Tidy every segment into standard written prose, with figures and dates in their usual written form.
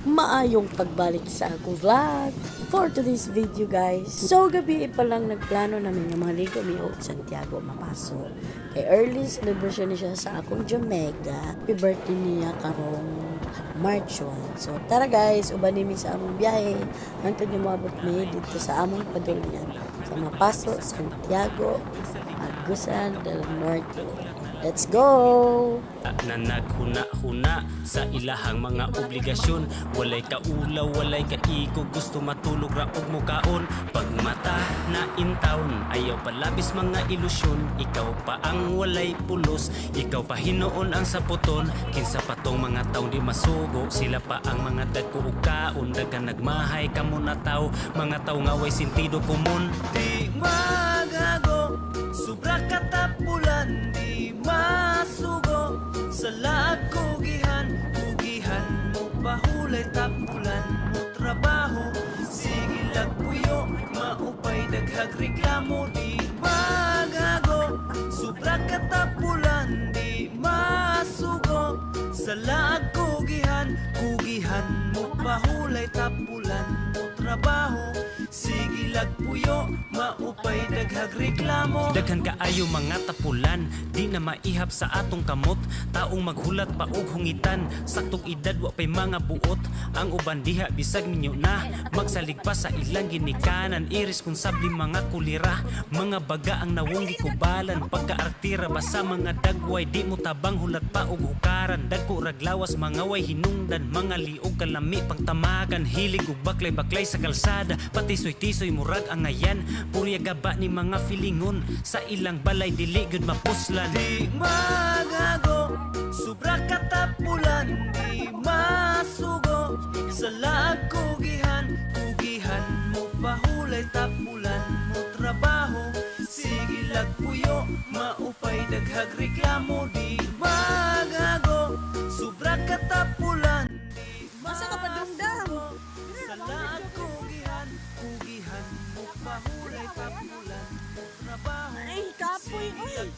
Maayong pagbalik sa akong vlog for today's video, guys. So gabi pa lang nagplano namin ng mga ligo mi og Santiago mapasok. Kay early celebration ni siya sa akong Jamaica. Happy birthday niya karong March 1. So tara guys, uban mi sa among biyahe hangtod ni moabot mi dito sa among padulngan sa Mapaso, Santiago, Agusan del Norte. Let's go! Na naghuna-huna sa ilahang mga obligasyon. Walay kaulaw, walay kaigo, gusto matulog ra og mukaon. Pag mata na intawon, ayaw palabis mga ilusyon. Ikaw pa ang walay pulos, ikaw pa hinoon ang saputon. Kinsa pa tong mga taong di masugo, sila pa ang mga dagko ug kaon. Dagan nagmahay kamo na taw, mga taw nga way sentido komon. Di magago, sobra katapulan, di masugo sa lakugihan, kugihan mo pahulay tapulan mo trabaho, sige lagpuyo maupay daghag reklamo. Di magago, sobra katapulan, di masugo sa lakugihan, kugihan mo pahulay tapulan mo trabaho, sige lagpuyo maupay daghag reklamo. Daghan kaayo mga tapulan, di na maihap sa atong kamot. Taong maghulat pa og hungitan, saktong edad wa pay mga buot. Ang uban diha bisag minyo na magsalig pa sa ilang ginikanan. Irresponsable mga kulira, mga baga ang nawong gikubalan. Pagkaartira ba sa mga dagway, di mo tabang hulat pa og hukaran. Dagko raglawas mga way hinungdan, mga liog kalami pangtamagan. Hilig ug baklay-baklay sa kalsada, pati tisoy murag ang ngayan. Purya gaba ni mga filingon, sa ilang balay dili gud mapuslan. Di magago, sobra katapulan, di masugo sa lakugihan, kugihan mo pahulay tapulan mo trabaho, sige lagpuyo maupay daghag reklamo. Di magago, sobra katapulan, di masugo sa lakugihan, kugihan mo pahulay tapulan mo trabaho. Ay, kapoy, oy!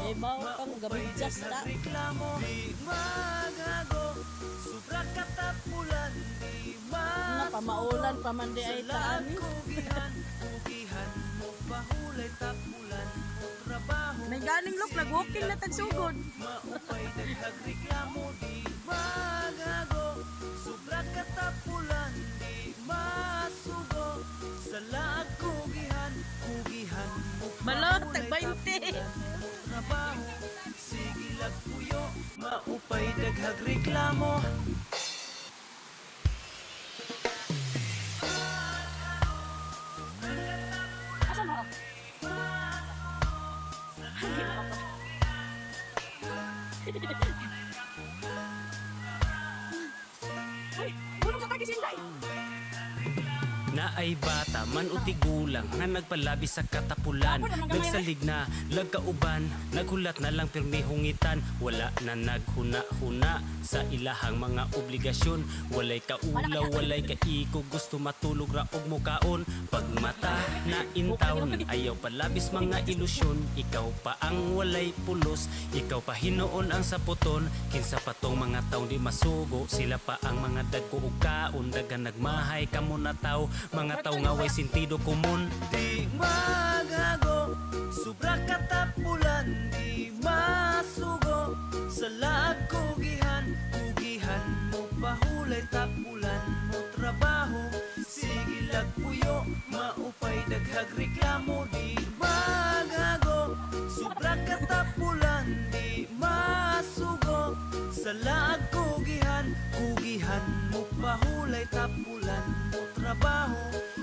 Eh, mao kang gabidyas ta. Reklamo, di magago, sobra katapulan, di masugo Napamaulan pa man di ay taan. kugihan, kugihan mo pahulay tapulan mo trabaho. May galing look, nag-walking na tagsugod. Maupay daghag reklamo. Di magago, sobra katapulan, di masugo sa lakugihan, kugihan mo Balot, pahulay tag-20. tapulan mo trabaho, sige lagpuyo maupay daghag reklamo. Asa mo? Ay, bulong sa tagisinday. Naay bata man o tigulang nga nagpalabi sa katapulan, nagsalig na lagkauban, naghulat na lang pirmi hungitan. Wala na naghuna-huna sa ilahang mga obligasyon. Walay kaulaw, walay kaiko, gusto matulog ra og mukaon. Pag mata na intawon, ayaw palabis mga ilusyon. Ikaw pa ang walay pulos, ikaw pa hinoon ang saputon. Kinsa pa tong mga taong di masugo, sila pa ang mga dagko ug kaon. Dagan nagmahay kamo na taw, mga taw nga way sentido komon. Di magago, sobra katapulan, di masugo sa lakugihan, kugihan mo pahulay tapulan mo trabaho, sige lagpuyo maupay daghag reklamo. Di magago, sobra katapulan, di masugo sa lakugihan, kugihan mo pahulay tapulan mo trabaho,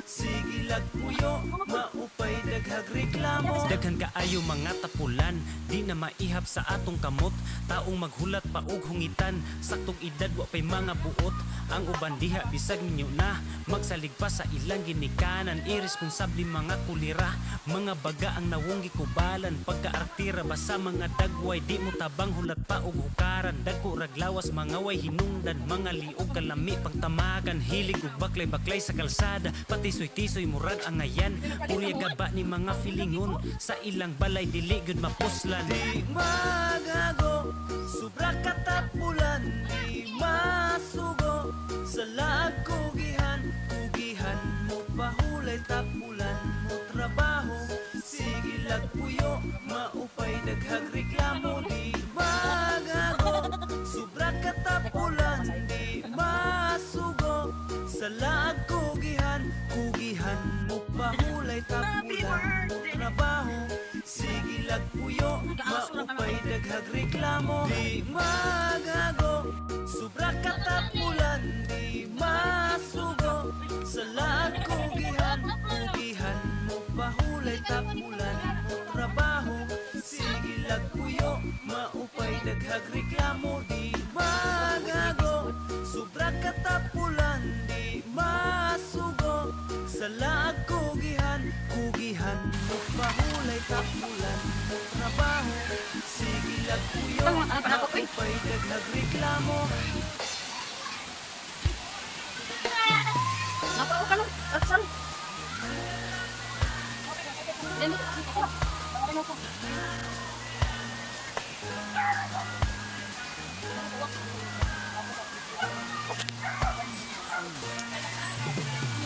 sige lagpuyo maupay daghag reklamo. Daghan kaayo mga tapulan, di na maihap sa atong kamot. Taong maghulat pa og hungitan, saktong edad wa pay mga buot. Ang uban diha bisag minyo na magsalig pa sa ilang ginikanan. Irresponsable mga kulira, mga baga ang nawong gikubalan. Pagkaartira ba sa mga dagway, di mo tabang hulat pa og hukaran. Dagko raglawas mga way hinungdan, mga liog kalami pangtamagan. Hilig ug baklay-baklay sa kalsada, pati tisoy murag ang ngayan. Purya gaba ni mga filingon, sa ilang balay dili gud mapuslan. Di magago, sobra katapulan, di masugo sa lahat mahulay tapulan mo trabaho. Sige lagpuyo, maupay daghag reklamo. Di magago, sobra katapulan, di masugo. Sa laag kugihan, kugihan mo pahulay tapulan mo trabaho. Sige lagpuyo, maupay daghag reklamo. Di magago, sobra katapulan, di masugo. Sa laag kugihan, kugihan mo pahulay tapulan mo trabaho. Sige lagpuyo, maupay daghag reklamo. Napao ka lang. Aksal. Dito. Ano ko?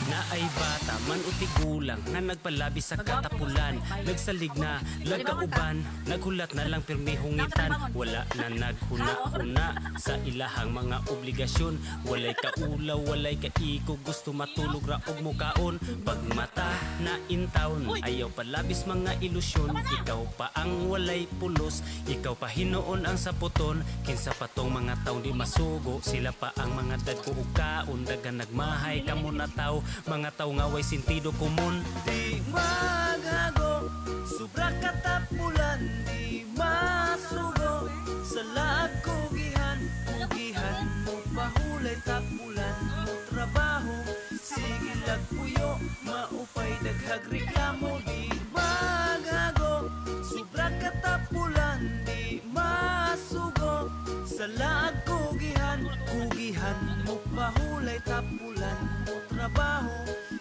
Naay bata man uti gulang nga nagpalabi sa katapulan. Nagsalig na, lagkauban, naghulat na lang pirmi hungitan. Wala na naghuna-huna sa ilahang mga obligasyon. Walay kaulaw, walay kaiko, gusto matulog ra og mukaon. Pag mata na intawon, ayaw palabis mga ilusyon. Ikaw pa ang walay pulos, ikaw pa hinuon ang saputon. Kinsa pa tong mga taong di masugo, sila pa ang mga dagko ug kaon. Dagan nagmahay kamo na tao, mga tao nga way sentido komon. Di magago, sobra katapulan, di masugo. Sa laag kugihan, kugihan mo pahulay tapulan mo trabaho. Sige lagpuyo, maupay daghag reklamo. Di magago, sobra katapulan, di masugo. Sa laag kugihan, kugihan mo pahulay tapulan mo trabaho.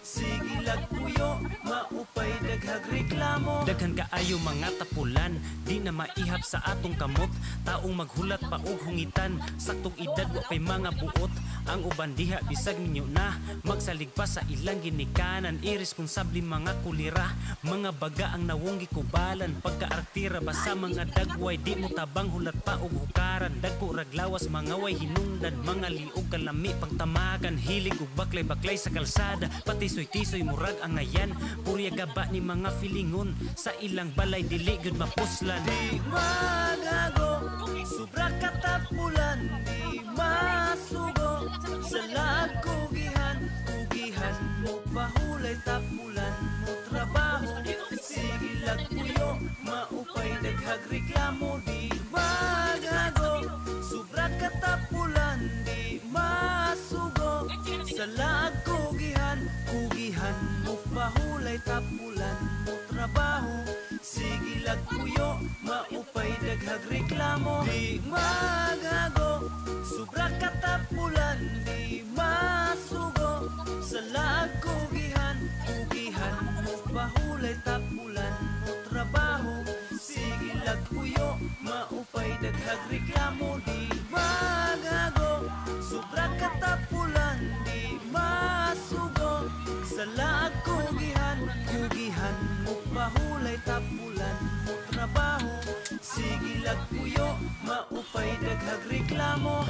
Sige lagpuyo, maupay daghag reklamo. Daghan kaayo mga tapulan, di na maihap sa atong kamot. Taong maghulat pa og hungitan, saktong edad wa pay mga buot. Ang uban diha bisag ninyo na magsalig pa sa ilang ginikanan. Irresponsable mga kulira, mga baga ang nawong gikubalan. Pagkaartira ba sa mga dagway, di mo tabang hulat pa og hukaran. Dagko raglawas mga way hinungdan, mga liog kalami pagtamagan. Hilig ug baklay-baklay sa kalsada, pati tisoy murag ang ayan. Purya gaba ni mga filingon, sa ilang balay dili gud mapuslan. Di magago, sobra katapulan, di masugo. Sa laag kugihan, kugihan mo pahulay tapulan mo trabaho. Sige lagpuyo, maupay daghag reklamo. Di magago, sobra katapulan, di masugo. Sa laag kugihan, kugihan mo pahulay tapulan mo trabaho. Sige lagpuyo, maupay daghag reklamo. Di magago, sobra katapulan, di masugo. Sa laag kugihan, kugihan mo pahulay tapulan mo trabaho. Sige lagpuyo, maupay daghag reklamo. Di magago, sobra katapulan, di masugo. Sa laag kugihan, kugihan mo pahulay tapulan mo trabaho. Sige lagpuyo, maupay daghag reklamo.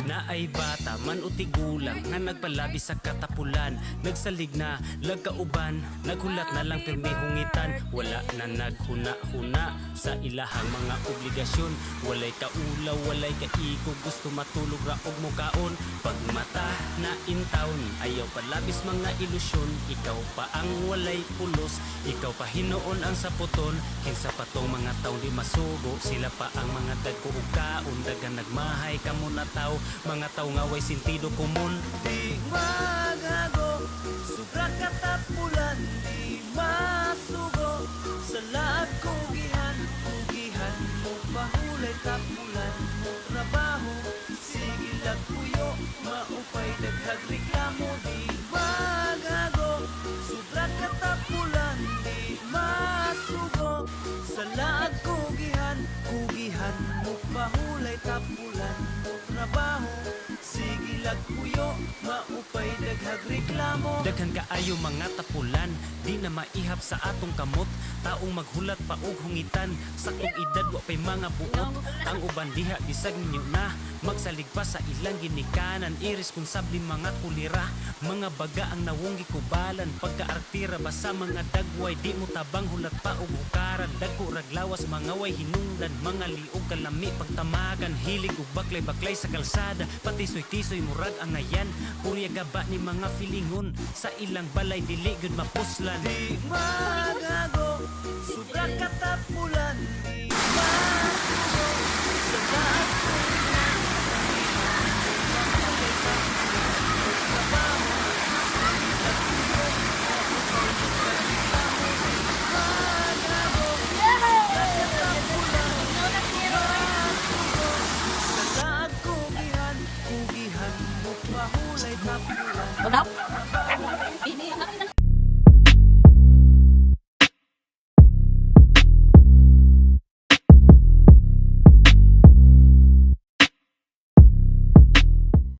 Naay bata man uti gulang nga nagpalabi sa katapulan. Nagsalig na, lagkauban, naghulat na lang pirmi hungitan. Wala na naghuna-huna sa ilahang mga obligasyon. Walay kaulaw, walay kaiko, gusto matulog ra og mukaon. Pag mata na intawon, ayaw palabis mga ilusyon. Ikaw pa ang walay pulos, ikaw pa hinuon ang saputon. Kinsa pa tong mga taong di masugo, sila pa ang mga dagko ug kaon. Dagan nagmahay kamo na tao, mga tao nga way sentido komon. Di magago, sobra katapulan, di masugo. Sa laag kugihan, kugihan mo pahulay tapulan mo trabaho. Sige lagpuyo, maupay daghag reklamo. Di magago, sobra katapulan, di masugo. Sa laag kugihan, kugihan mo pahulay tapulan mo trabaho. Sige lagpuyo, maupay daghag reklamo. Daghan kaayo mga tapulan, di na maihap sa atong kamot. Taong maghulat pa og hungitan, sakong edad wa pay mga buot. Ang uban diha bisag ninyo na, magsalig pa sa ilang ginikanan. Irresponsable mga kulira, mga baga ang nawong gikubalan. Pagkaartira ba sa mga dagway, di mo tabang hulat pa og hukaran. Dagko raglawas mga way hinungdan, mga liog kalami pagtamagan. Hilig ug baklay-baklay sa kalsada, pati tisoy murag ang ngayan. Purya gaba ni mga filingon, sa ilang balay dili gud mapuslan. Di magago, suga katapulan. Di magago, suga kugihan mo pahulay tapulan. Wala.